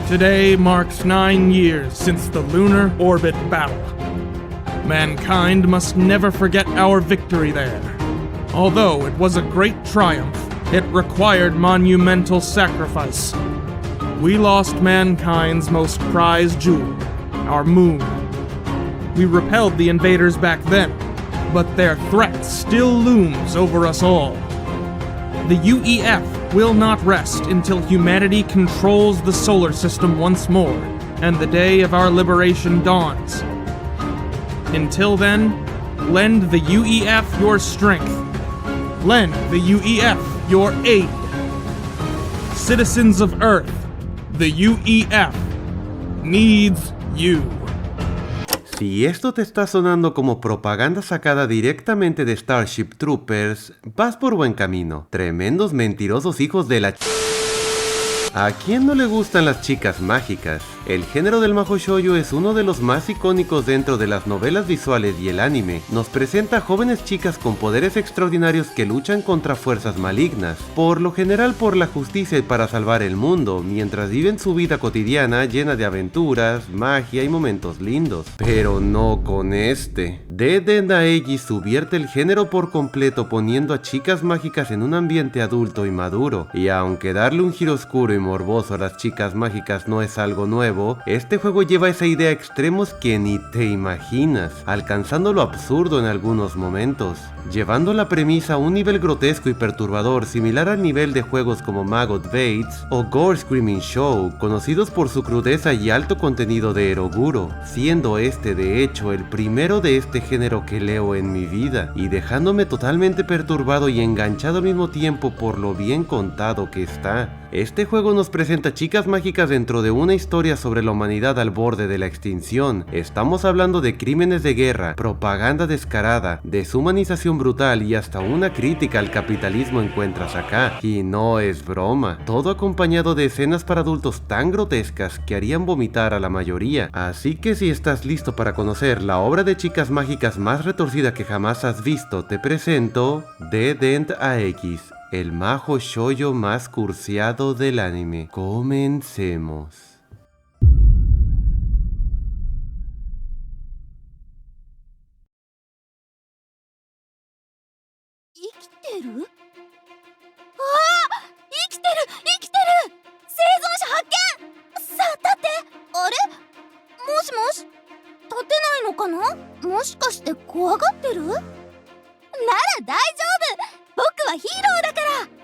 Today marks 9 years since the lunar orbit battle. Mankind must never forget our victory there. Although it was a great triumph, it required monumental sacrifice. We lost mankind's most prized jewel, our moon. We repelled the invaders back then, but their threat still looms over us all. The UEF will not rest until humanity controls the solar system once more, and the day of our liberation dawns. Until then, lend the UEF your strength. Lend the UEF your aid. Citizens of Earth, the UEF needs you. Si esto te está sonando como propaganda sacada directamente de Starship Troopers, vas por buen camino. Tremendos mentirosos hijos de la ¿A quién no le gustan las chicas mágicas? El género del Mahou Shoujo es uno de los más icónicos dentro de las novelas visuales y el anime. Nos presenta jóvenes chicas con poderes extraordinarios que luchan contra fuerzas malignas, por lo general por la justicia y para salvar el mundo, mientras viven su vida cotidiana llena de aventuras, magia y momentos lindos. Pero no con este. Dead Aegis subvierte el género por completo poniendo a chicas mágicas en un ambiente adulto y maduro, y aunque darle un giro oscuro y morboso a las chicas mágicas no es algo nuevo, este juego lleva esa idea a extremos que ni te imaginas, alcanzando lo absurdo en algunos momentos, llevando la premisa a un nivel grotesco y perturbador similar al nivel de juegos como Maggot Bates o Gore Screaming Show, conocidos por su crudeza y alto contenido de eroguro, siendo este de hecho el primero de este género que leo en mi vida, y dejándome totalmente perturbado y enganchado al mismo tiempo por lo bien contado que está. Este juego nos presenta chicas mágicas dentro de una historia sobre la humanidad al borde de la extinción. Estamos hablando de crímenes de guerra, propaganda descarada, deshumanización brutal y hasta una crítica al capitalismo encuentras acá. Y no es broma, todo acompañado de escenas para adultos tan grotescas que harían vomitar a la mayoría. Así que si estás listo para conocer la obra de chicas mágicas más retorcida que jamás has visto, te presento Dead Aegis, el Mahou Shoujo más cursiado del anime. Comencemos. もしかして怖がってる？なら大丈夫！僕はヒーローだから！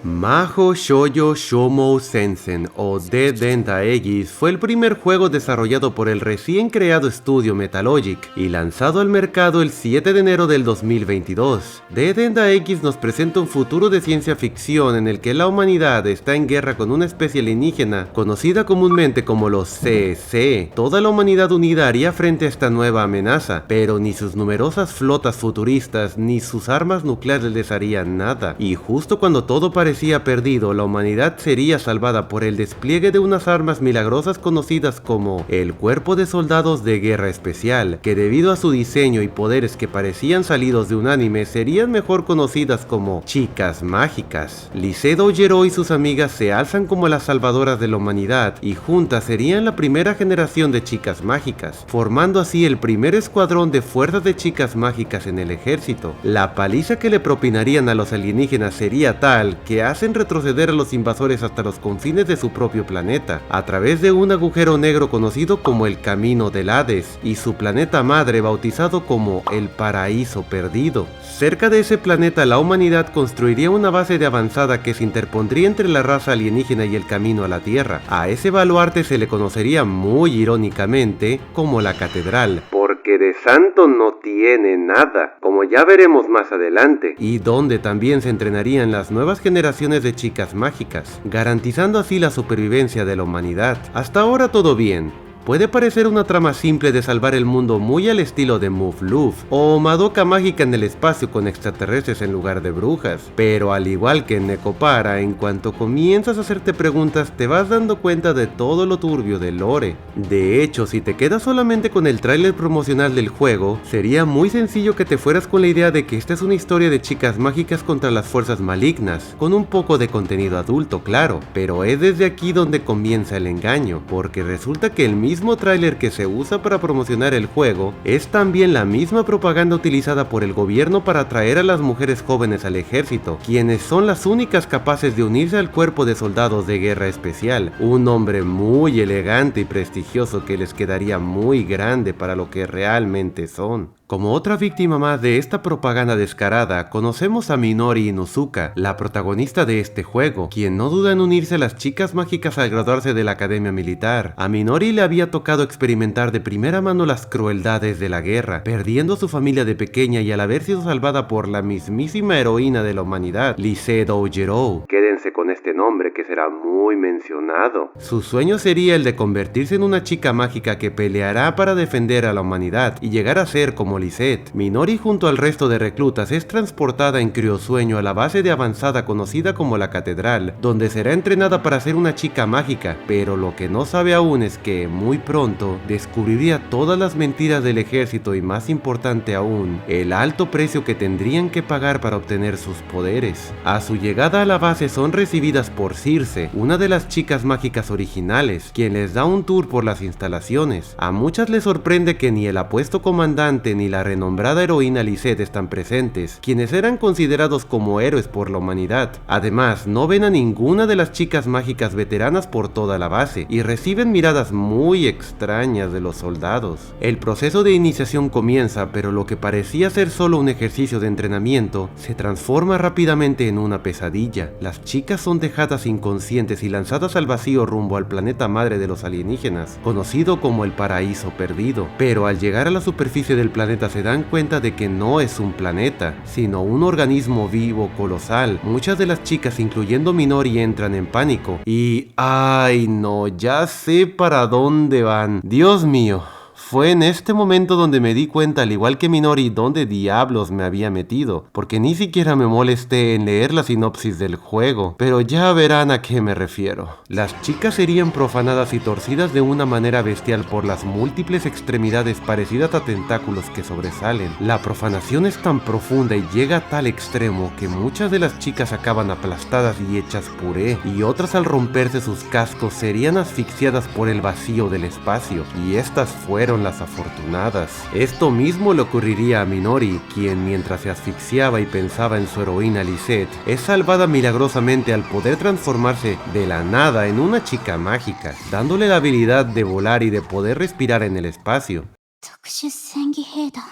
Mahou Shoujo Shoumou Sensen o Dead Aegis fue el primer juego desarrollado por el recién creado estudio Metalogic y lanzado al mercado el 7 de enero del 2022. Dead Aegis nos presenta un futuro de ciencia ficción en el que la humanidad está en guerra con una especie alienígena conocida comúnmente como los CC. Toda la humanidad unida haría frente a esta nueva amenaza, pero ni sus numerosas flotas futuristas ni sus armas nucleares les harían nada, y justo cuando todo parecía perdido, la humanidad sería salvada por el despliegue de unas armas milagrosas conocidas como el Cuerpo de Soldados de Guerra Especial, que debido a su diseño y poderes que parecían salidos de un anime serían mejor conocidas como chicas mágicas. Lise Doujero y sus amigas se alzan como las salvadoras de la humanidad y juntas serían la primera generación de chicas mágicas, formando así el primer escuadrón de fuerzas de chicas mágicas en el ejército. La paliza que le propinarían a los alienígenas sería tal que hacen retroceder a los invasores hasta los confines de su propio planeta, a través de un agujero negro conocido como el Camino del Hades, y su planeta madre bautizado como el Paraíso Perdido. Cerca de ese planeta la humanidad construiría una base de avanzada que se interpondría entre la raza alienígena y el camino a la Tierra. A ese baluarte se le conocería muy irónicamente como la Catedral, porque de santo no tiene nada, como ya veremos más adelante, y donde también se entrenarían las nuevas generaciones de chicas mágicas, garantizando así la supervivencia de la humanidad. Hasta ahora todo bien, Puede parecer una trama simple de salvar el mundo muy al estilo de Muv-Luv o Madoka Mágica en el espacio con extraterrestres en lugar de brujas, pero al igual que en Nekopara, en cuanto comienzas a hacerte preguntas te vas dando cuenta de todo lo turbio del lore. De hecho, si te quedas solamente con el tráiler promocional del juego, sería muy sencillo que te fueras con la idea de que esta es una historia de chicas mágicas contra las fuerzas malignas, con un poco de contenido adulto, claro, pero es desde aquí donde comienza el engaño, porque resulta que el mismo tráiler que se usa para promocionar el juego es también la misma propaganda utilizada por el gobierno para atraer a las mujeres jóvenes al ejército, quienes son las únicas capaces de unirse al cuerpo de soldados de guerra especial, un nombre muy elegante y prestigioso que les quedaría muy grande para lo que realmente son. Como otra víctima más de esta propaganda descarada, conocemos a Minori Inuzuka, la protagonista de este juego, quien no duda en unirse a las chicas mágicas al graduarse de la academia militar. A Minori le había tocado experimentar de primera mano las crueldades de la guerra, perdiendo a su familia de pequeña y al haber sido salvada por la mismísima heroína de la humanidad, Lise Doujirou. Quédense con este nombre que será muy mencionado. Su sueño sería el de convertirse en una chica mágica que peleará para defender a la humanidad y llegar a ser como Lisette. Minori junto al resto de reclutas es transportada en criosueño a la base de avanzada conocida como la Catedral, donde será entrenada para ser una chica mágica, pero lo que no sabe aún es que, muy pronto, descubriría todas las mentiras del ejército y más importante aún, el alto precio que tendrían que pagar para obtener sus poderes. A su llegada a la base son recibidas por Circe, una de las chicas mágicas originales, quien les da un tour por las instalaciones. A muchas les sorprende que ni el apuesto comandante ni la renombrada heroína Lisette están presentes, quienes eran considerados como héroes por la humanidad. Además, no ven a ninguna de las chicas mágicas veteranas por toda la base, y reciben miradas muy extrañas de los soldados. El proceso de iniciación comienza, pero lo que parecía ser solo un ejercicio de entrenamiento, se transforma rápidamente en una pesadilla. Las chicas son dejadas inconscientes y lanzadas al vacío rumbo al planeta madre de los alienígenas, conocido como el Paraíso Perdido. Pero al llegar a la superficie del planeta se dan cuenta de que no es un planeta, sino un organismo vivo colosal. Muchas de las chicas, incluyendo Minori, entran en pánico y... ¡ay no! Ya sé para dónde van. ¡Dios mío! Fue en este momento donde me di cuenta, al igual que Minori, dónde diablos me había metido, porque ni siquiera me molesté en leer la sinopsis del juego, pero ya verán a qué me refiero. Las chicas serían profanadas y torcidas de una manera bestial por las múltiples extremidades parecidas a tentáculos que sobresalen. La profanación es tan profunda y llega a tal extremo que muchas de las chicas acaban aplastadas y hechas puré, y otras al romperse sus cascos serían asfixiadas por el vacío del espacio, y estas fueron las afortunadas. Esto mismo le ocurriría a Minori, quien mientras se asfixiaba y pensaba en su heroína Lisette, es salvada milagrosamente al poder transformarse de la nada en una chica mágica, dándole la habilidad de volar y de poder respirar en el espacio. 特殊戦技兵団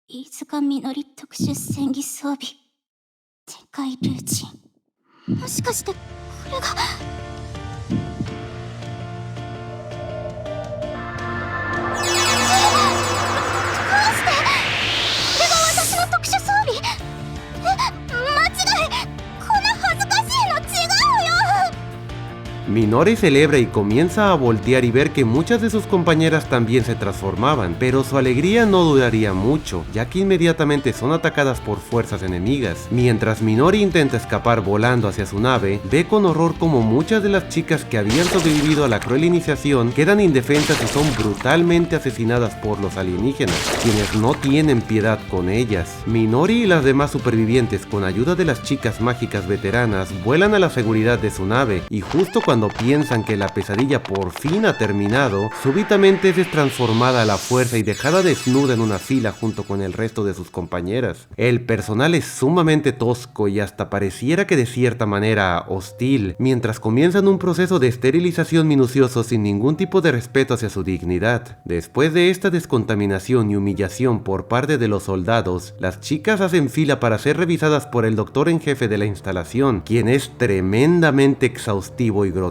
飯塚みのり特殊戦技装備展開ルーチンもしかしてこれがMinori celebra y comienza a voltear y ver que muchas de sus compañeras también se transformaban, pero su alegría no duraría mucho, ya que inmediatamente son atacadas por fuerzas enemigas. Mientras Minori intenta escapar volando hacia su nave, ve con horror como muchas de las chicas que habían sobrevivido a la cruel iniciación quedan indefensas y son brutalmente asesinadas por los alienígenas, quienes no tienen piedad con ellas. Minori y las demás supervivientes, con ayuda de las chicas mágicas veteranas, vuelan a la seguridad de su nave, y justo cuando piensan que la pesadilla por fin ha terminado, súbitamente es transformada a la fuerza y dejada desnuda en una fila junto con el resto de sus compañeras. El personal es sumamente tosco y hasta pareciera que de cierta manera hostil, mientras comienzan un proceso de esterilización minucioso sin ningún tipo de respeto hacia su dignidad. Después de esta descontaminación y humillación por parte de los soldados, las chicas hacen fila para ser revisadas por el doctor en jefe de la instalación, quien es tremendamente exhaustivo y grotesco,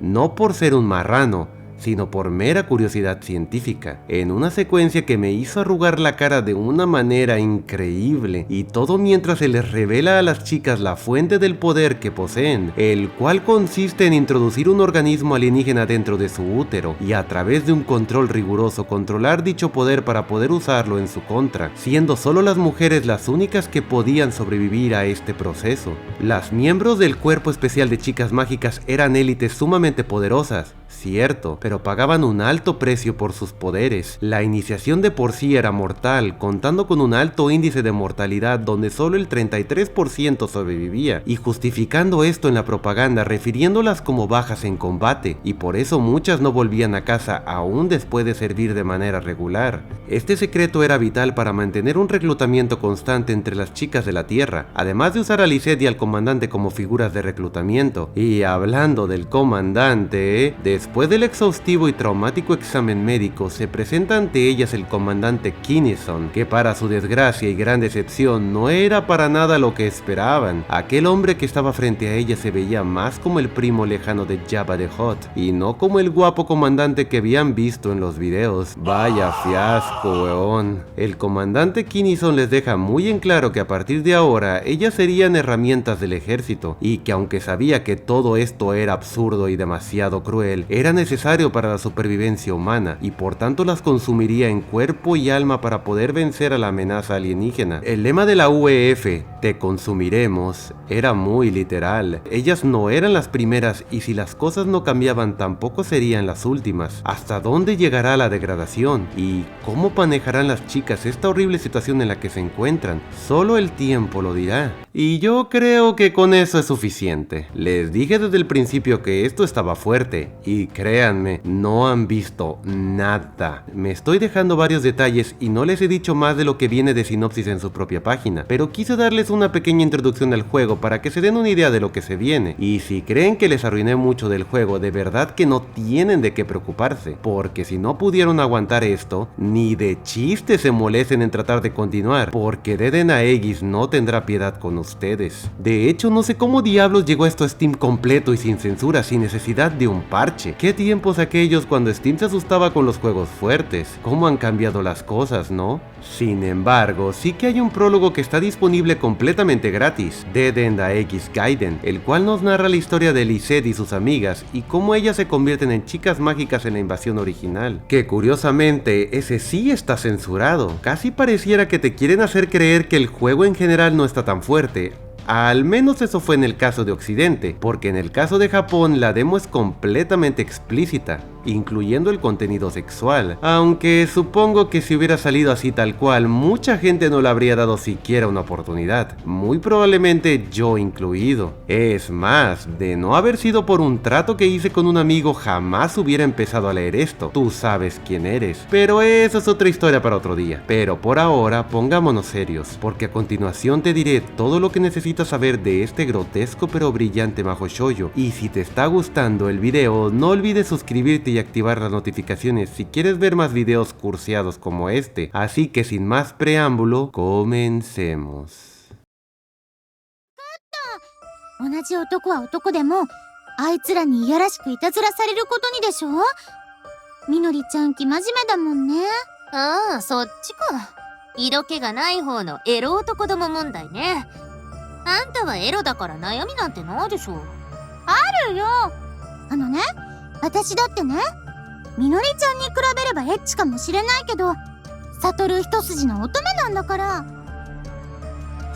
no por ser un marrano, sino por mera curiosidad científica, en una secuencia que me hizo arrugar la cara de una manera increíble, y todo mientras se les revela a las chicas la fuente del poder que poseen, el cual consiste en introducir un organismo alienígena dentro de su útero y a través de un control riguroso controlar dicho poder para poder usarlo en su contra, siendo solo las mujeres las únicas que podían sobrevivir a este proceso. Las miembros del cuerpo especial de chicas mágicas eran élites sumamente poderosas, cierto, pero pagaban un alto precio por sus poderes. La iniciación de por sí era mortal, contando con un alto índice de mortalidad donde solo el 33% sobrevivía, y justificando esto en la propaganda refiriéndolas como bajas en combate, y por eso muchas no volvían a casa aún después de servir de manera regular. Este secreto era vital para mantener un reclutamiento constante entre las chicas de la Tierra, además de usar a Lisette y al comandante como figuras de reclutamiento. Y hablando del comandante, después del exhaustivo y traumático examen médico, se presenta ante ellas el comandante Kinnison, que para su desgracia y gran decepción no era para nada lo que esperaban. Aquel hombre que estaba frente a ella se veía más como el primo lejano de Jabba the Hutt, y no como el guapo comandante que habían visto en los videos. Vaya fiasco, weón. El comandante Kinnison les deja muy en claro que a partir de ahora ellas serían herramientas del ejército, y que aunque sabía que todo esto era absurdo y demasiado cruel, era necesario para la supervivencia humana, y por tanto las consumiría en cuerpo y alma para poder vencer a la amenaza alienígena. El lema de la UEF, te consumiremos, era muy literal. Ellas no eran las primeras, y si las cosas no cambiaban tampoco serían las últimas. ¿Hasta dónde llegará la degradación? ¿Y cómo manejarán las chicas esta horrible situación en la que se encuentran? Solo el tiempo lo dirá. Y yo creo que con eso es suficiente. Les dije desde el principio que esto estaba fuerte, y créanme, no han visto nada. Me estoy dejando varios detalles y no les he dicho más de lo que viene de sinopsis en su propia página, pero quise darles una pequeña introducción al juego para que se den una idea de lo que se viene. Y si creen que les arruiné mucho del juego, de verdad que no tienen de qué preocuparse, porque si no pudieron aguantar esto, ni de chiste se molesten en tratar de continuar, porque Dead Aegis no tendrá piedad con ustedes. De hecho, no sé cómo diablos llegó esto a Steam completo y sin censura, sin necesidad de un parche. ¿Qué tiempos aquellos cuando Steam se asustaba con los juegos fuertes? ¿Cómo han cambiado las cosas, no? Sin embargo, sí que hay un prólogo que está disponible completamente gratis, Dead Aegis Gaiden, el cual nos narra la historia de Lisette y sus amigas y cómo ellas se convierten en chicas mágicas en la invasión original, que curiosamente ese sí está censurado. Casi pareciera que te quieren hacer creer que el juego en general no está tan fuerte. Al menos eso fue en el caso de Occidente, porque en el caso de Japón la demo es completamente explícita, incluyendo el contenido sexual, aunque supongo que si hubiera salido así tal cual, mucha gente no le habría dado siquiera una oportunidad, muy probablemente yo incluido. Es más, de no haber sido por un trato que hice con un amigo, jamás hubiera empezado a leer esto. Tú sabes quién eres, pero eso es otra historia para otro día. Pero por ahora, pongámonos serios, porque a continuación te diré todo lo que necesitas saber de este grotesco pero brillante Mahou Shoujo. Y si te está gustando el video, no olvides suscribirte y activar las notificaciones si quieres ver más videos cursiados como este. Así que sin más preámbulo, comencemos. 同じ男は男でもあいつらにいやらしくいたずらされることにでしょ。みのりちゃん生真面目だもんね。ああ、そっちか。色気がない方のエロ男ども問題ね。あんたはエロだから悩みなんてないでしょ。あるよ。あのね、私だってね、みのりちゃんに比べればエッチかもしれないけど、悟一筋の乙女なんだから。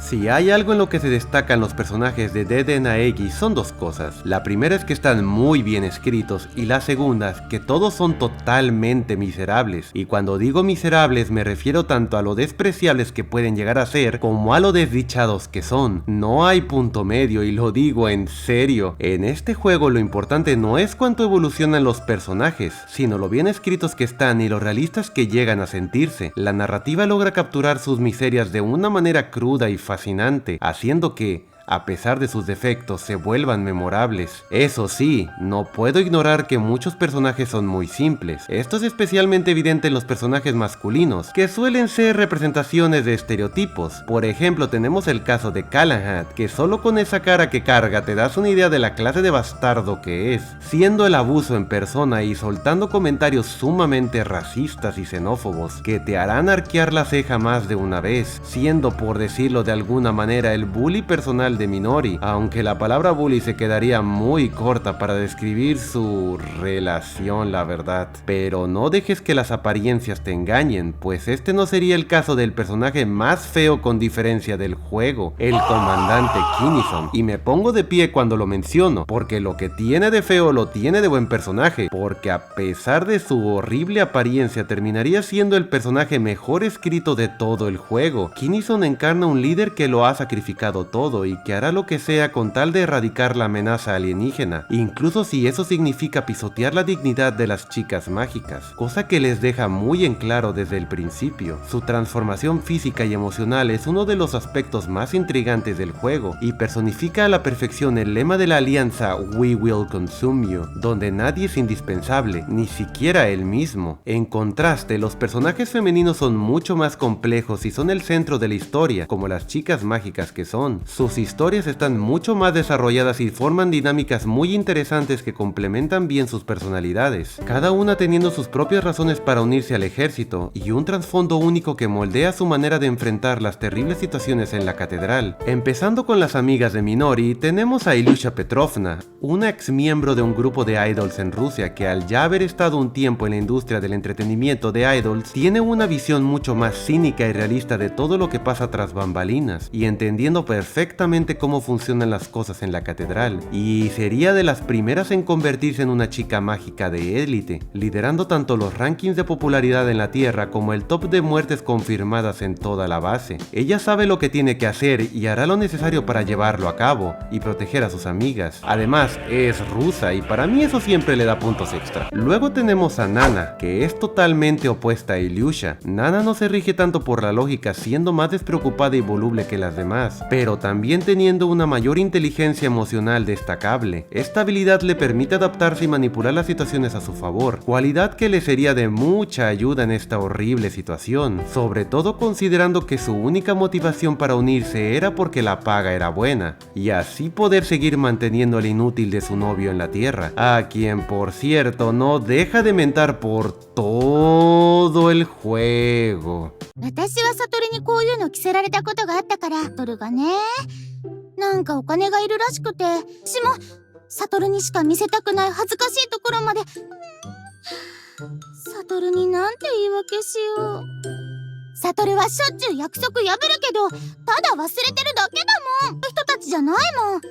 Si hay algo en lo que se destacan los personajes de Dead Aegis son dos cosas. La primera es que están muy bien escritos y la segunda es que todos son totalmente miserables. Y cuando digo miserables me refiero tanto a lo despreciables que pueden llegar a ser como a lo desdichados que son. No hay punto medio y lo digo en serio. En este juego lo importante no es cuánto evolucionan los personajes, sino lo bien escritos que están y lo realistas que llegan a sentirse. La narrativa logra capturar sus miserias de una manera cruda y fascinante, haciendo que, a pesar de sus defectos, se vuelvan memorables. Eso sí, no puedo ignorar que muchos personajes son muy simples. Esto es especialmente evidente en los personajes masculinos, que suelen ser representaciones de estereotipos. Por ejemplo, tenemos el caso de Galahad, que solo con esa cara que carga te das una idea de la clase de bastardo que es, siendo el abuso en persona y soltando comentarios sumamente racistas y xenófobos que te harán arquear la ceja más de una vez, siendo, por decirlo de alguna manera, el bully personal de Minori, aunque la palabra bully se quedaría muy corta para describir su relación, la verdad. Pero no dejes que las apariencias te engañen, pues este no sería el caso del personaje más feo con diferencia del juego, el comandante Kinnison, y me pongo de pie cuando lo menciono, porque lo que tiene de feo lo tiene de buen personaje, porque a pesar de su horrible apariencia terminaría siendo el personaje mejor escrito de todo el juego. Kinnison encarna un líder que lo ha sacrificado todo y que hará lo que sea con tal de erradicar la amenaza alienígena, incluso si eso significa pisotear la dignidad de las chicas mágicas, cosa que les deja muy en claro desde el principio. Su transformación física y emocional es uno de los aspectos más intrigantes del juego y personifica a la perfección el lema de la alianza We Will Consume You, donde nadie es indispensable, ni siquiera él mismo. En contraste, los personajes femeninos son mucho más complejos y son el centro de la historia, como las chicas mágicas que son. Sus historias están mucho más desarrolladas y forman dinámicas muy interesantes que complementan bien sus personalidades, cada una teniendo sus propias razones para unirse al ejército y un trasfondo único que moldea su manera de enfrentar las terribles situaciones en la catedral. Empezando con las amigas de Minori, tenemos a Ilyusha Petrovna, una ex miembro de un grupo de idols en Rusia que, al ya haber estado un tiempo en la industria del entretenimiento de idols, tiene una visión mucho más cínica y realista de todo lo que pasa tras bambalinas, y entendiendo perfectamente cómo funcionan las cosas en la catedral, y sería de las primeras en convertirse en una chica mágica de élite, liderando tanto los rankings de popularidad en la tierra como el top de muertes confirmadas en toda la base. Ella sabe lo que tiene que hacer y hará lo necesario para llevarlo a cabo y proteger a sus amigas. Además, es rusa y para mí eso siempre le da puntos extra. Luego tenemos a Nana, que es totalmente opuesta a Ilyusha. Nana no se rige tanto por la lógica, siendo más despreocupada y voluble que las demás, pero también teniendo una mayor inteligencia emocional destacable. Esta habilidad le permite adaptarse y manipular las situaciones a su favor, cualidad que le sería de mucha ayuda en esta horrible situación, sobre todo considerando que su única motivación para unirse era porque la paga era buena, y así poder seguir manteniendo al inútil de su novio en la tierra, a quien por cierto no deja de mentar por todo el juego. 私はサトルにこういうの着せられたことがあったから、サトルがね、なんかお金がいるらしくて、私もサトルにしか見せたくない恥ずかしいところまで、サトルになんて言い訳しよう。サトルはしょっちゅう約束破るけど、ただ忘れてるだけだもん。人たちじゃないもん。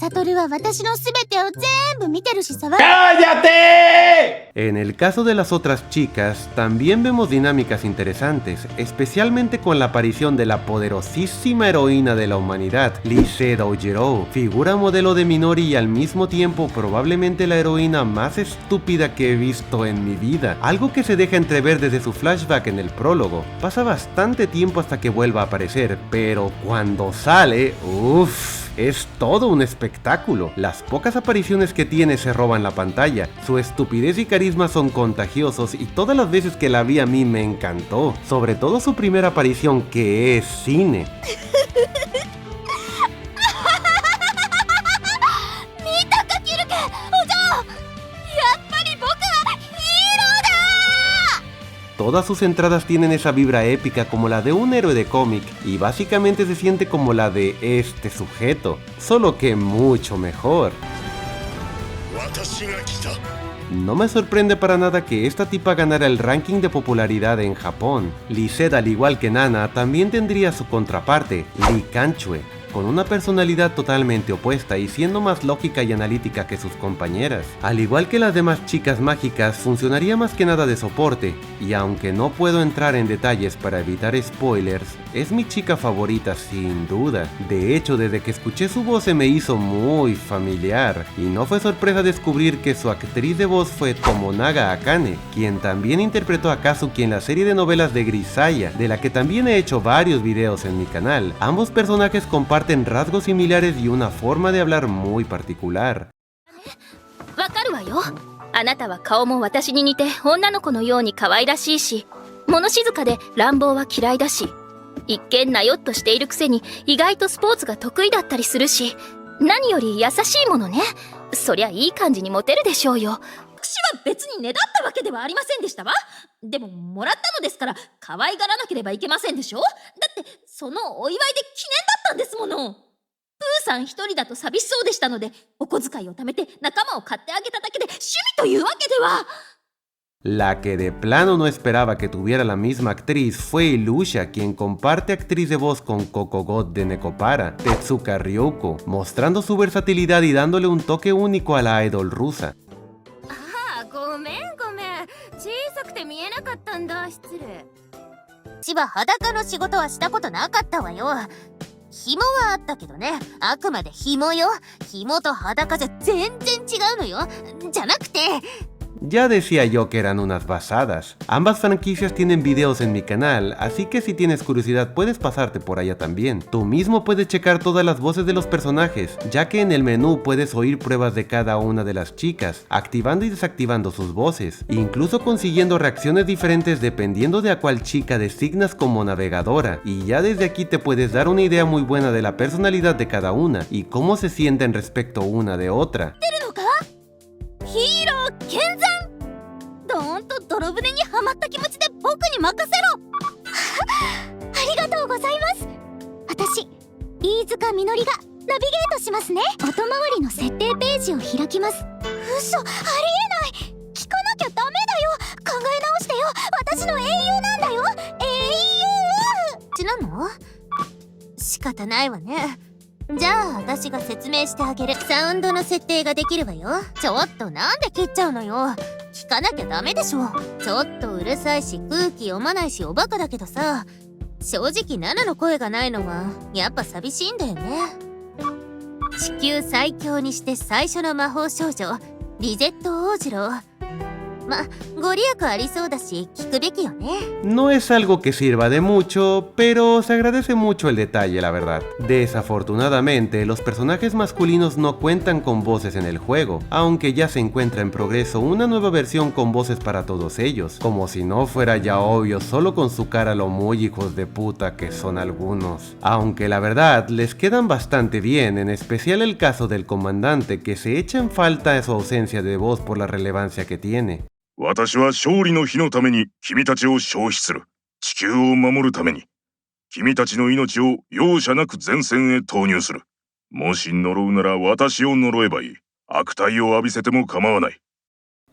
サトルは私のすべてを全部見てるしさ。¡Cállate! En el caso de las otras chicas, también vemos dinámicas interesantes, especialmente con la aparición de la poderosísima heroína de la humanidad, Lise Doujiro, figura modelo de Minori y al mismo tiempo probablemente la heroína más estúpida que he visto en mi vida, algo que se deja entrever desde su flashback en el prólogo. Pasa bastante tiempo hasta que vuelva a aparecer, pero cuando sale, uff, es todo un espectáculo. Las pocas apariciones que tiene se roban la pantalla, su estupidez y carisma son contagiosos y todas las veces que la vi a mí me encantó, sobre todo su primera aparición, que es cine. Todas sus entradas tienen esa vibra épica como la de un héroe de cómic y básicamente se siente como la de este sujeto, solo que mucho mejor. No me sorprende para nada que esta tipa ganara el ranking de popularidad en Japón. Lisette, al igual que Nana, también tendría su contraparte, Lee Kanchue, con una personalidad totalmente opuesta y siendo más lógica y analítica que sus compañeras. Al igual que las demás chicas mágicas, funcionaría más que nada de soporte, y aunque no puedo entrar en detalles para evitar spoilers, Es mi chica favorita sin duda. De hecho, desde que escuché su voz se me hizo muy familiar. Y no fue sorpresa descubrir que su actriz de voz fue Tomonaga Akane, quien también interpretó a Kazuki en la serie de novelas de Grisaya, de la que también he hecho varios videos en mi canal. Ambos personajes comparten rasgos similares y una forma de hablar muy particular. わかるわよ。あなたは顔も私に似て女の子のように可愛らしいし、物静かで乱暴は嫌いだし、一見なよっとしているくせに意外とスポーツが得意だったりするし、何より優しいものね。そりゃいい感じにモテるでしょうよ。私は別にねだったわけではありませんでしたわ。でももらったのですから可愛がらなければいけませんでしょ。だってそのお祝いで記念だったんですもの。プーさん一人だと寂しそうでしたので、お小遣いを貯めて仲間を買ってあげただけで趣味というわけでは。 La que de plano no esperaba que tuviera la misma actriz fue Ilusha, quien comparte actriz de voz con Kokogod de Nekopara, Tetsuka Ryoko, mostrando su versatilidad y dándole un toque único a la idol rusa. ああ、ごめんごめん。小さくて見えなかったんだ。失礼。私は裸の仕事はしたことなかったわよ。紐はあったけどね。あくまで紐よ。紐と裸じゃ全然違うのよ。じゃなくて。 Ya decía yo que eran unas basadas. Ambas franquicias tienen videos en mi canal, así que si tienes curiosidad puedes pasarte por allá también. Tú mismo puedes checar todas las voces de los personajes, ya que en el menú puedes oír pruebas de cada una de las chicas, activando y desactivando sus voces, incluso consiguiendo reacciones diferentes dependiendo de a cuál chica designas como navegadora, y ya desde aquí te puedes dar una idea muy buena de la personalidad de cada una y cómo se sienten respecto una de otra. ヒーロー健在。ドーンと泥船にはまった気持ちで僕に任せろ。ありがとうございます。私飯塚みのりがナビゲートしますね。後回りの設定ページを開きます。嘘、ありえない。聞かなきゃダメだよ。考え直してよ。私の英雄なんだよ。英雄ちなの？仕方ないわね。じゃあ私が説明してあげる。サウンドの設定ができるわよ。ちょっとなんで切っちゃうのよ。聞かなきゃダメでしょ。ちょっとうるさいし空気読まないしおバカだけどさ、正直ナナの声がないのはやっぱ寂しいんだよね。地球最強にして最初の魔法少女リゼット王子郎。ま、ご利益ありそうだし聞くべきよね。 No es algo que sirva de mucho, pero se agradece mucho el detalle, la verdad. Desafortunadamente, los personajes masculinos no cuentan con voces en el juego, aunque ya se encuentra en progreso una nueva versión con voces para todos ellos. Como si no fuera ya obvio, solo con su cara lo muy hijos de puta que son algunos. Aunque la verdad, les quedan bastante bien, en especial el caso del comandante, que se echa en falta de su ausencia de voz por la relevancia que tiene. 私は勝利の日のために君たちを消費する。地球を守るために君たちの命を容赦なく前線へ投入する。もし呪うなら私を呪えばいい。悪態を浴びせても構わない。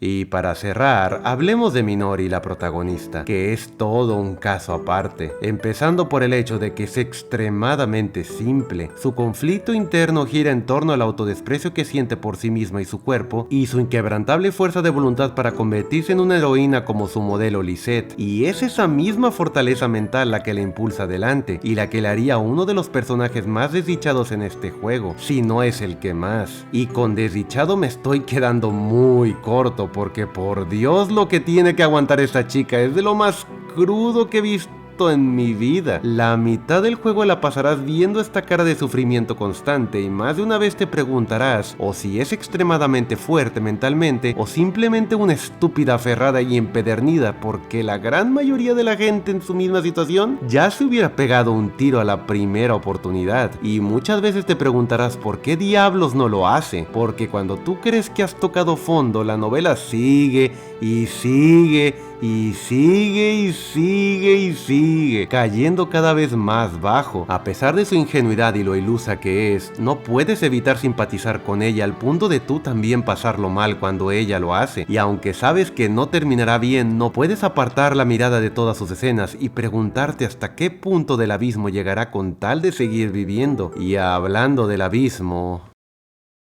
Y para cerrar, hablemos de Minori, la protagonista, que es todo un caso aparte, empezando por el hecho de que es extremadamente simple. Su conflicto interno gira en torno al autodesprecio que siente por sí misma y su cuerpo, y su inquebrantable fuerza de voluntad para convertirse en una heroína como su modelo Lisette. Y es esa misma fortaleza mental la que la impulsa adelante, y la que le haría uno de los personajes más desdichados en este juego, si no es el que más. Y con desdichado me estoy quedando muy corto, porque por Dios lo que tiene que aguantar esta chica es de lo más crudo que he visto en mi vida. La mitad del juego la pasarás viendo esta cara de sufrimiento constante y más de una vez te preguntarás o si es extremadamente fuerte mentalmente o simplemente una estúpida aferrada y empedernida, porque la gran mayoría de la gente en su misma situación ya se hubiera pegado un tiro a la primera oportunidad. Y muchas veces te preguntarás por qué diablos no lo hace, porque cuando tú crees que has tocado fondo, la novela sigue y sigue y sigue y sigue y sigue, cayendo cada vez más bajo. A pesar de su ingenuidad y lo ilusa que es, no puedes evitar simpatizar con ella al punto de tú también pasarlo mal cuando ella lo hace. Y aunque sabes que no terminará bien, no puedes apartar la mirada de todas sus escenas y preguntarte hasta qué punto del abismo llegará con tal de seguir viviendo. Y hablando del abismo...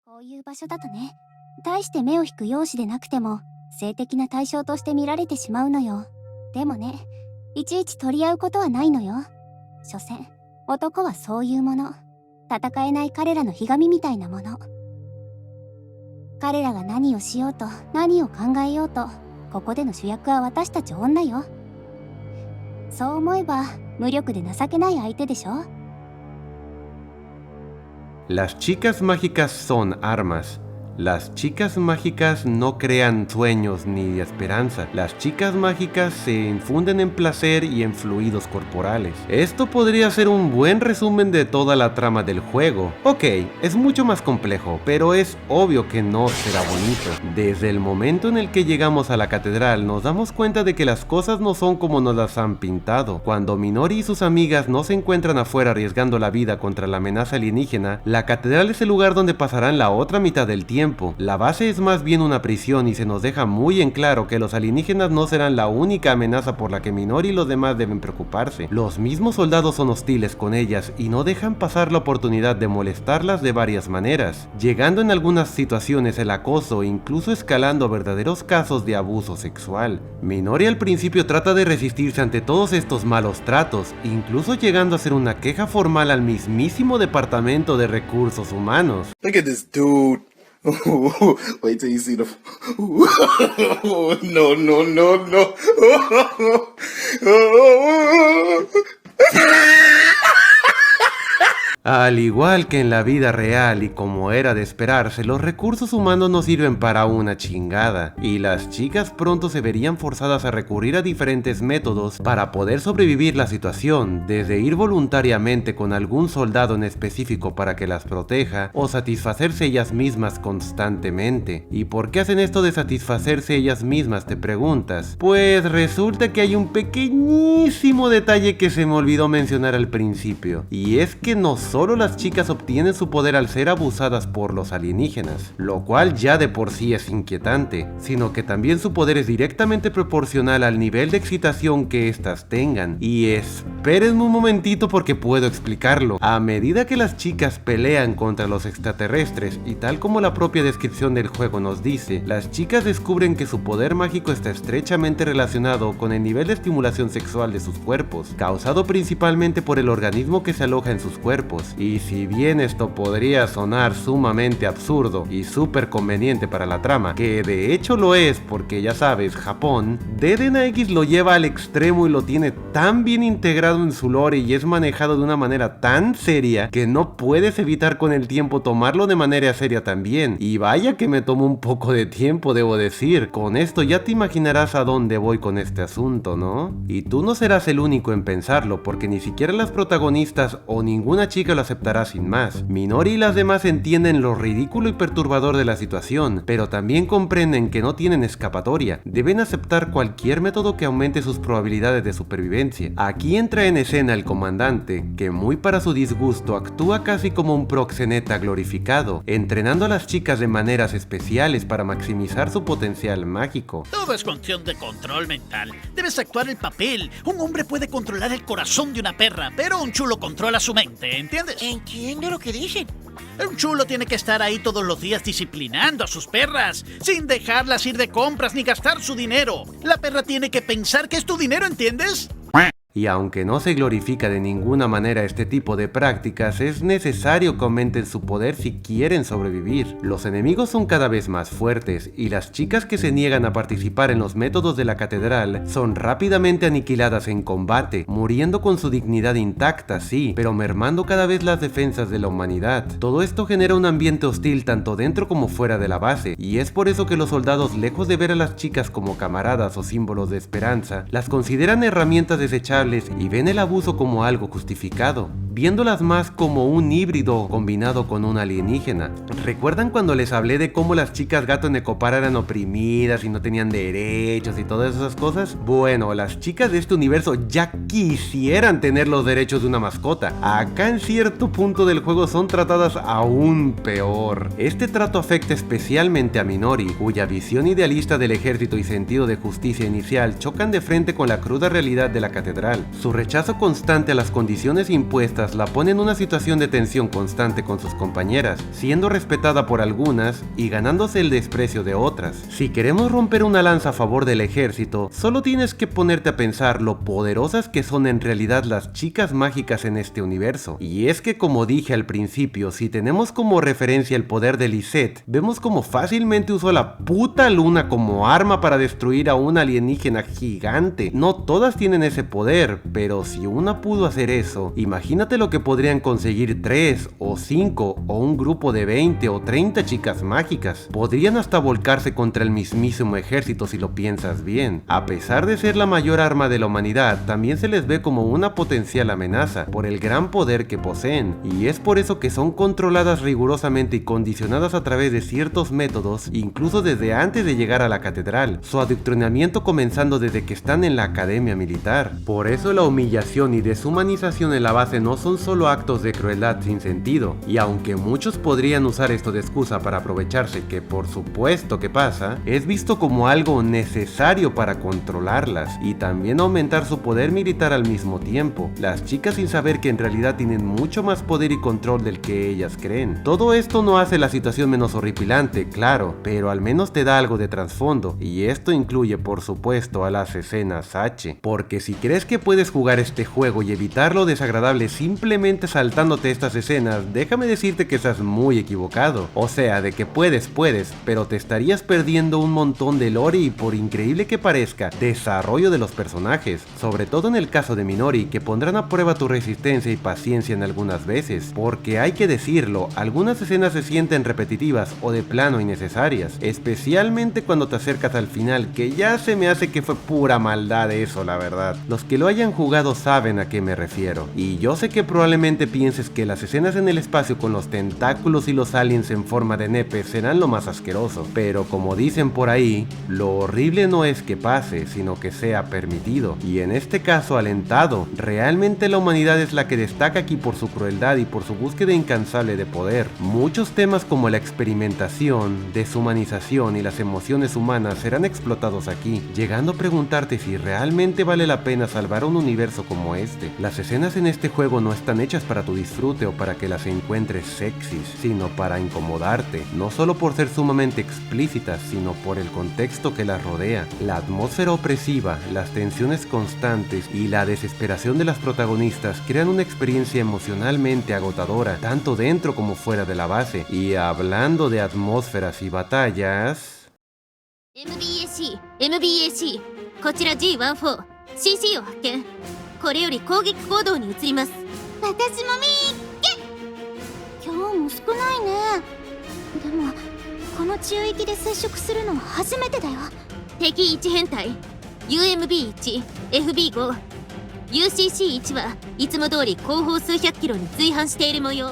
こういう場所だとね、大して目を引く容姿でなくても性的な対象として見られてしまうのよ。でもね、いちいち取り合うことはないのよ。所詮男はそういうもの。戦えない彼らのひがみみたいなもの。彼らが何をしようと何を考えようと、ここでの主役は私たち女よ。そう思えば無力で情けない相手でしょ。 Las chicas mágicas son armas. Las chicas mágicas no crean sueños ni esperanza. Las chicas mágicas se infunden en placer y en fluidos corporales. Esto podría ser un buen resumen de toda la trama del juego. Ok, es mucho más complejo, pero es obvio que no será bonito. Desde el momento en el que llegamos a la catedral nos damos cuenta de que las cosas no son como nos las han pintado. Cuando Minori y sus amigas no se encuentran afuera arriesgando la vida contra la amenaza alienígena, la catedral es el lugar donde pasarán la otra mitad del tiempo. La base es más bien una prisión y se nos deja muy en claro que los alienígenas no serán la única amenaza por la que Minori y los demás deben preocuparse. Los mismos soldados son hostiles con ellas y no dejan pasar la oportunidad de molestarlas de varias maneras, llegando en algunas situaciones el acoso e incluso escalando a verdaderos casos de abuso sexual. Minori al principio trata de resistirse ante todos estos malos tratos, incluso llegando a hacer una queja formal al mismísimo Departamento de Recursos Humanos. Look at this dude. Wait till you see the. No, no, no, no. Al igual que en la vida real y como era de esperarse, los recursos humanos no sirven para una chingada, y las chicas pronto se verían forzadas a recurrir a diferentes métodos para poder sobrevivir la situación, desde ir voluntariamente con algún soldado en específico para que las proteja, o satisfacerse ellas mismas constantemente. ¿Y por qué hacen esto de satisfacerse ellas mismas, te preguntas? Pues resulta que hay un pequeñísimo detalle que se me olvidó mencionar al principio, y es que no solo las chicas obtienen su poder al ser abusadas por los alienígenas, lo cual ya de por sí es inquietante, sino que también su poder es directamente proporcional al nivel de excitación que éstas tengan. Y espérenme un momentito porque puedo explicarlo. A medida que las chicas pelean contra los extraterrestres, y tal como la propia descripción del juego nos dice, las chicas descubren que su poder mágico está estrechamente relacionado con el nivel de estimulación sexual de sus cuerpos, causado principalmente por el organismo que se aloja en sus cuerpos. Y si bien esto podría sonar sumamente absurdo y súper conveniente para la trama, que de hecho lo es porque ya sabes, Japón, DDNX lo lleva al extremo y lo tiene tan bien integrado en su lore y es manejado de una manera tan seria que no puedes evitar con el tiempo tomarlo de manera seria también. Y vaya que me tomó un poco de tiempo, debo decir. Con esto ya te imaginarás a dónde voy con este asunto, ¿no? Y tú no serás el único en pensarlo, porque ni siquiera las protagonistas o ninguna chica lo aceptará sin más. Minori y las demás entienden lo ridículo y perturbador de la situación, pero también comprenden que no tienen escapatoria. Deben aceptar cualquier método que aumente sus probabilidades de supervivencia. Aquí entra en escena el comandante, que muy para su disgusto actúa casi como un proxeneta glorificado, entrenando a las chicas de maneras especiales para maximizar su potencial mágico. Todo es cuestión de control mental. Debes actuar el papel. Un hombre puede controlar el corazón de una perra, pero un chulo controla su mente, ¿entiendes? Entiendo lo que dicen. Un chulo tiene que estar ahí todos los días disciplinando a sus perras, sin dejarlas ir de compras ni gastar su dinero. La perra tiene que pensar que es tu dinero, ¿entiendes? Y aunque no se glorifica de ninguna manera este tipo de prácticas, es necesario que aumenten su poder si quieren sobrevivir. Los enemigos son cada vez más fuertes, y las chicas que se niegan a participar en los métodos de la catedral son rápidamente aniquiladas en combate, muriendo con su dignidad intacta, sí, pero mermando cada vez las defensas de la humanidad. Todo esto genera un ambiente hostil tanto dentro como fuera de la base, y es por eso que los soldados, lejos de ver a las chicas como camaradas o símbolos de esperanza, las consideran herramientas desechables y ven el abuso como algo justificado, viéndolas más como un híbrido combinado con un alienígena. ¿Recuerdan cuando les hablé de cómo las chicas gato en Necopara eran oprimidas y no tenían derechos y todas esas cosas? Bueno, las chicas de este universo ya quisieran tener los derechos de una mascota. Acá en cierto punto del juego son tratadas aún peor. Este trato afecta especialmente a Minori, cuya visión idealista del ejército y sentido de justicia inicial chocan de frente con la cruda realidad de la catedral. Su rechazo constante a las condiciones impuestas mientras la pone en una situación de tensión constante con sus compañeras, siendo respetada por algunas y ganándose el desprecio de otras. Si queremos romper una lanza a favor del ejército, solo tienes que ponerte a pensar lo poderosas que son en realidad las chicas mágicas en este universo. Y es que, como dije al principio, si tenemos como referencia el poder de Lisette, vemos como fácilmente usó la puta luna como arma para destruir a un alienígena gigante. No todas tienen ese poder, pero si una pudo hacer eso, imagínate lo que podrían conseguir 3 o 5 o un grupo de 20 o 30 chicas mágicas. Podrían hasta volcarse contra el mismísimo ejército si lo piensas bien. A pesar de ser la mayor arma de la humanidad, también se les ve como una potencial amenaza por el gran poder que poseen, y es por eso que son controladas rigurosamente y condicionadas a través de ciertos métodos, incluso desde antes de llegar a la catedral, su adoctrinamiento comenzando desde que están en la academia militar. Por eso la humillación y deshumanización en la base no son solo actos de crueldad sin sentido, y aunque muchos podrían usar esto de excusa para aprovecharse, que por supuesto que pasa, es visto como algo necesario para controlarlas y también aumentar su poder militar al mismo tiempo, las chicas sin saber que en realidad tienen mucho más poder y control del que ellas creen. Todo esto no hace la situación menos horripilante, claro, pero al menos te da algo de trasfondo, y esto incluye por supuesto a las escenas H, porque si crees que puedes jugar este juego y evitar lo desagradable simplemente saltándote estas escenas, déjame decirte que estás muy equivocado. O sea, de que puedes, pero te estarías perdiendo un montón de lore y, por increíble que parezca, desarrollo de los personajes, sobre todo en el caso de Minori, que pondrán a prueba tu resistencia y paciencia en algunas veces, porque hay que decirlo, algunas escenas se sienten repetitivas o de plano innecesarias, especialmente cuando te acercas al final, que ya se me hace que fue pura maldad eso, la verdad. Los que lo hayan jugado saben a qué me refiero, y yo sé que probablemente pienses que las escenas en el espacio con los tentáculos y los aliens en forma de nepes serán lo más asqueroso, pero como dicen por ahí, lo horrible no es que pase, sino que sea permitido, y en este caso alentado. Realmente la humanidad es la que destaca aquí por su crueldad y por su búsqueda incansable de poder. Muchos temas como la experimentación, deshumanización y las emociones humanas serán explotados aquí, llegando a preguntarte si realmente vale la pena salvar un universo como este. Las escenas en este juego no están hechas para tu disfrute o para que las encuentres sexys, sino para incomodarte, no solo por ser sumamente explícitas, sino por el contexto que las rodea, la atmósfera opresiva, las tensiones constantes y la desesperación de las protagonistas crean una experiencia emocionalmente agotadora, tanto dentro como fuera de la base. Y hablando de atmósferas y batallas... MBAC こちら G14 CC を発見。これより攻撃行動に移ります。私もみーけ今日も少ないね。でもこの中域で接触するのは初めてだよ。敵1編隊 UMB1 FB5 UCC1 はいつも通り後方数百キロに随伴している模様。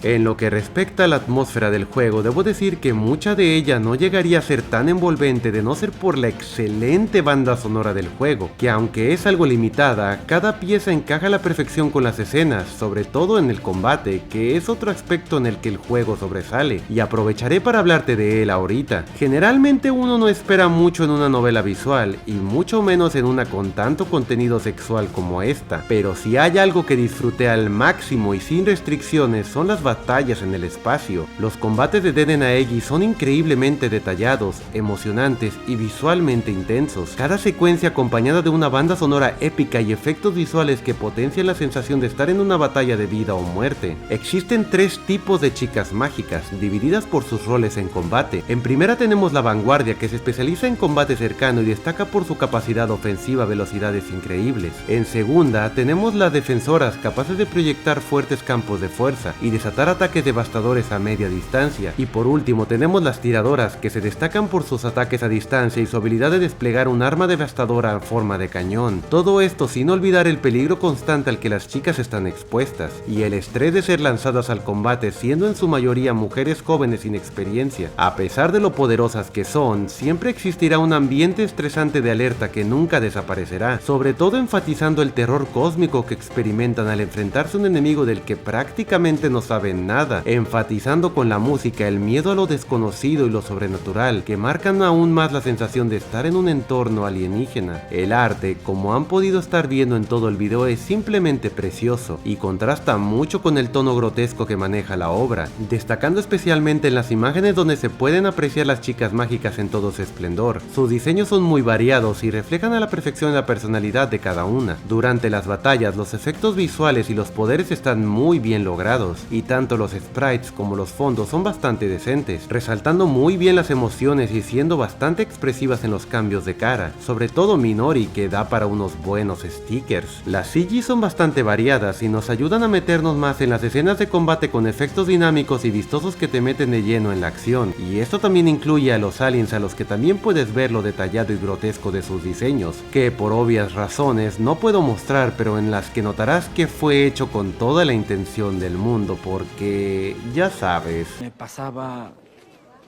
En lo que respecta a la atmósfera del juego, debo decir que mucha de ella no llegaría a ser tan envolvente de no ser por la excelente banda sonora del juego, que aunque es algo limitada, cada pieza encaja a la perfección con las escenas, sobre todo en el combate, que es otro aspecto en el que el juego sobresale, y aprovecharé para hablarte de él ahorita. Generalmente uno no espera mucho en una novela visual, y mucho menos en una con tanto contenido sexual como esta, pero si hay algo que disfruté al máximo y sin restricciones son las batallas en el espacio. Los combates de Deden Aegi son increíblemente detallados, emocionantes y visualmente intensos. Cada secuencia acompañada de una banda sonora épica y efectos visuales que potencian la sensación de estar en una batalla de vida o muerte. Existen 3 tipos de chicas mágicas, divididas por sus roles en combate. En primera tenemos la vanguardia, que se especializa en combate cercano y destaca por su capacidad ofensiva a velocidades increíbles. En segunda tenemos las defensoras, capaces de proyectar fuertes campos de fuerza y desatar ataques devastadores a media distancia. Y por último tenemos las tiradoras, que se destacan por sus ataques a distancia y su habilidad de desplegar un arma devastadora en forma de cañón. Todo esto sin olvidar el peligro constante al que las chicas están expuestas, y el estrés de ser lanzadas al combate, siendo en su mayoría mujeres jóvenes sin experiencia. A pesar de lo poderosas que son, siempre existirá un ambiente estresante de alerta que nunca desaparecerá, sobre todo enfatizando el terror cósmico que experimentan al enfrentarse a un enemigo del que prácticamente no saben saben nada, enfatizando con la música el miedo a lo desconocido y lo sobrenatural, que marcan aún más la sensación de estar en un entorno alienígena. El arte, como han podido estar viendo en todo el video, es simplemente precioso y contrasta mucho con el tono grotesco que maneja la obra, destacando especialmente en las imágenes donde se pueden apreciar las chicas mágicas en todo su esplendor. Sus diseños son muy variados y reflejan a la perfección la personalidad de cada una. Durante las batallas, los efectos visuales y los poderes están muy bien logrados, y tanto los sprites como los fondos son bastante decentes, resaltando muy bien las emociones y siendo bastante expresivas en los cambios de cara, sobre todo Minori, que da para unos buenos stickers. Las CG son bastante variadas y nos ayudan a meternos más en las escenas de combate con efectos dinámicos y vistosos que te meten de lleno en la acción, y esto también incluye a los aliens, a los que también puedes ver lo detallado y grotesco de sus diseños, que por obvias razones no puedo mostrar, pero en las que notarás que fue hecho con toda la intención del mundo, porque ya sabes. Me pasaba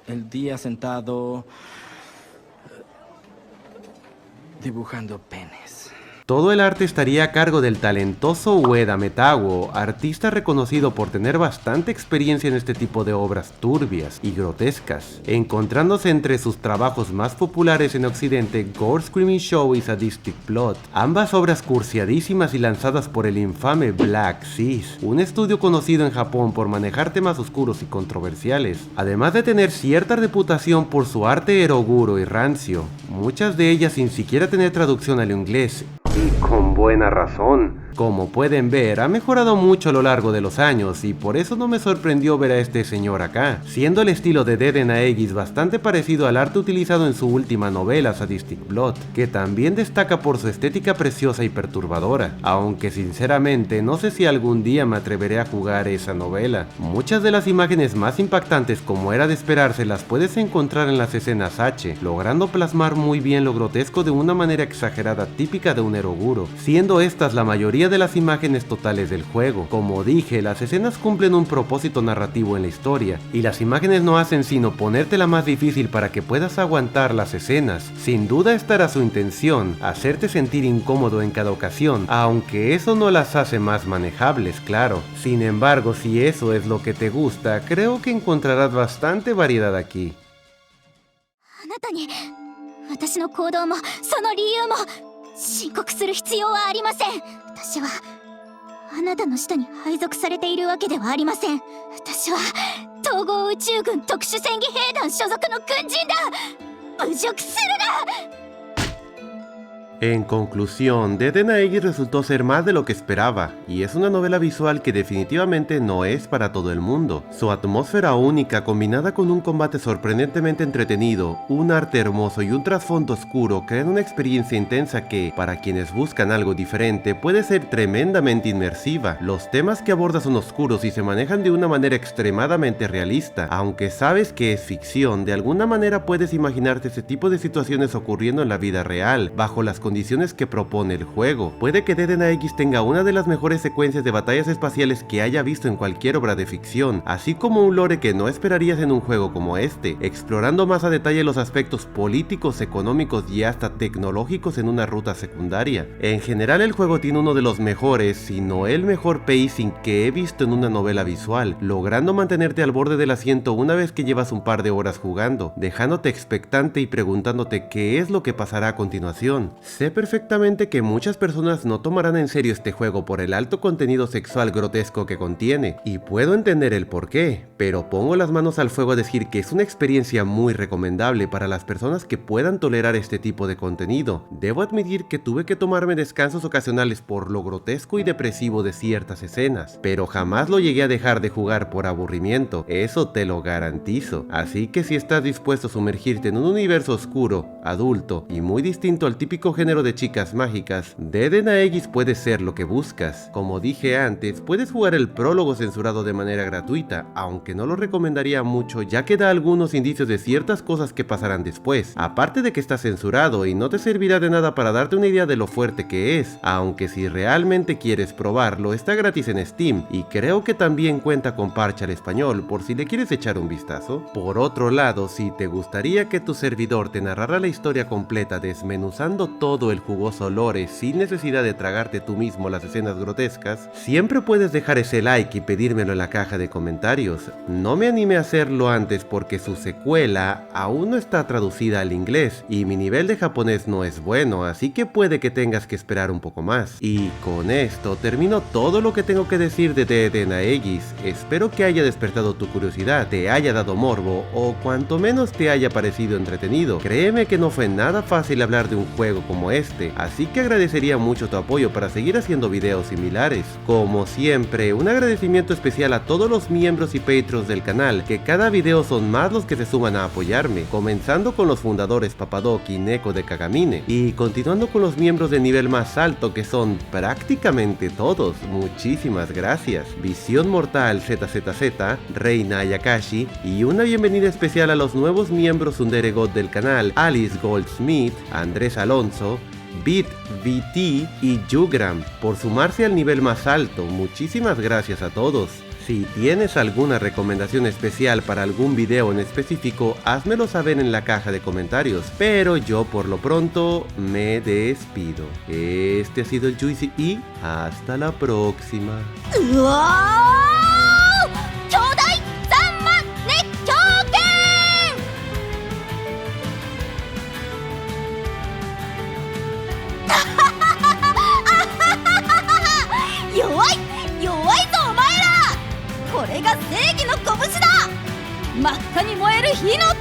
el día sentado dibujando penes. Todo el arte estaría a cargo del talentoso Ueda Metago, artista reconocido por tener bastante experiencia en este tipo de obras turbias y grotescas, encontrándose entre sus trabajos más populares en Occidente Gore Screaming Show y Sadistic Plot, ambas obras cursiadísimas y lanzadas por el infame Black Seas, un estudio conocido en Japón por manejar temas oscuros y controversiales, además de tener cierta reputación por su arte eroguro y rancio, muchas de ellas sin siquiera tener traducción al inglés. Y con buena razón. Como pueden ver, ha mejorado mucho a lo largo de los años y por eso no me sorprendió ver a este señor acá, siendo el estilo de Deden Aegis bastante parecido al arte utilizado en su última novela Sadistic Blood, que también destaca por su estética preciosa y perturbadora, aunque sinceramente no sé si algún día me atreveré a jugar esa novela. Muchas de las imágenes más impactantes, como era de esperarse, las puedes encontrar en las escenas H, logrando plasmar muy bien lo grotesco de una manera exagerada típica de un eroguro, siendo estas la mayoría de las imágenes totales del juego. Como dije, las escenas cumplen un propósito narrativo en la historia, y las imágenes no hacen sino ponértela más difícil para que puedas aguantar las escenas. Sin duda esta era su intención, hacerte sentir incómodo en cada ocasión, aunque eso no las hace más manejables, claro. Sin embargo, si eso es lo que te gusta, creo que encontrarás bastante variedad aquí. あなたに私の行動もその理由も申告する必要はありません。私はあなたの下に配属されているわけではありません。私は統合宇宙軍特殊戦技兵団所属の軍人だ。侮辱するな。 En conclusión, Deden Aegis resultó ser más de lo que esperaba, y es una novela visual que definitivamente no es para todo el mundo. Su atmósfera única, combinada con un combate sorprendentemente entretenido, un arte hermoso y un trasfondo oscuro, crean una experiencia intensa que, para quienes buscan algo diferente, puede ser tremendamente inmersiva. Los temas que aborda son oscuros y se manejan de una manera extremadamente realista. Aunque sabes que es ficción, de alguna manera puedes imaginarte ese tipo de situaciones ocurriendo en la vida real, bajo las condiciones que propone el juego. Puede que Deden Aegis tenga una de las mejores secuencias de batallas espaciales que haya visto en cualquier obra de ficción, así como un lore que no esperarías en un juego como este, explorando más a detalle los aspectos políticos, económicos y hasta tecnológicos en una ruta secundaria. En general el juego tiene uno de los mejores, si no el mejor pacing que he visto en una novela visual, logrando mantenerte al borde del asiento una vez que llevas un par de horas jugando, dejándote expectante y preguntándote qué es lo que pasará a continuación. Sé perfectamente que muchas personas no tomarán en serio este juego por el alto contenido sexual grotesco que contiene, y puedo entender el porqué, pero pongo las manos al fuego a decir que es una experiencia muy recomendable para las personas que puedan tolerar este tipo de contenido. Debo admitir que tuve que tomarme descansos ocasionales por lo grotesco y depresivo de ciertas escenas, pero jamás lo llegué a dejar de jugar por aburrimiento, eso te lo garantizo. Así que si estás dispuesto a sumergirte en un universo oscuro, adulto y muy distinto al típico género de chicas mágicas, Deden Aegis puede ser lo que buscas. Como dije antes, puedes jugar el prólogo censurado de manera gratuita, aunque no lo recomendaría mucho ya que da algunos indicios de ciertas cosas que pasarán después, aparte de que está censurado y no te servirá de nada para darte una idea de lo fuerte que es, aunque si realmente quieres probarlo está gratis en Steam y creo que también cuenta con parche al español por si le quieres echar un vistazo. Por otro lado, si te gustaría que tu servidor te narrara la historia completa desmenuzando todo todo el jugoso lore sin necesidad de tragarte tú mismo las escenas grotescas, siempre puedes dejar ese like y pedírmelo en la caja de comentarios. No me animé a hacerlo antes porque su secuela aún no está traducida al inglés y mi nivel de japonés no es bueno, así que puede que tengas que esperar un poco más. Y con esto termino todo lo que tengo que decir de Dead end Aegis. Espero que haya despertado tu curiosidad, te haya dado morbo o cuanto menos te haya parecido entretenido. Créeme que no fue nada fácil hablar de un juego como este, así que agradecería mucho tu apoyo para seguir haciendo videos similares. Como siempre, un agradecimiento especial a todos los miembros y Patreons del canal, que cada video son más los que se suman a apoyarme, comenzando con los fundadores Papadoc y Neko de Kagamine, y continuando con los miembros de nivel más alto que son prácticamente todos. Muchísimas gracias. Visión Mortal ZZZ, Reina Ayakashi, y una bienvenida especial a los nuevos miembros Tsundere God del canal, Alice Goldsmith, Andrés Alonso, Beat VT y Jugram, por sumarse al nivel más alto. Muchísimas gracias a todos. Si tienes alguna recomendación especial para algún video en específico, házmelo saber en la caja de comentarios, pero yo por lo pronto me despido. Este ha sido el Juicy y hasta la próxima. うわー巨大サンマ熱狂拳弱い弱いぞお前らこれが正義の拳だ真っ赤に燃える火の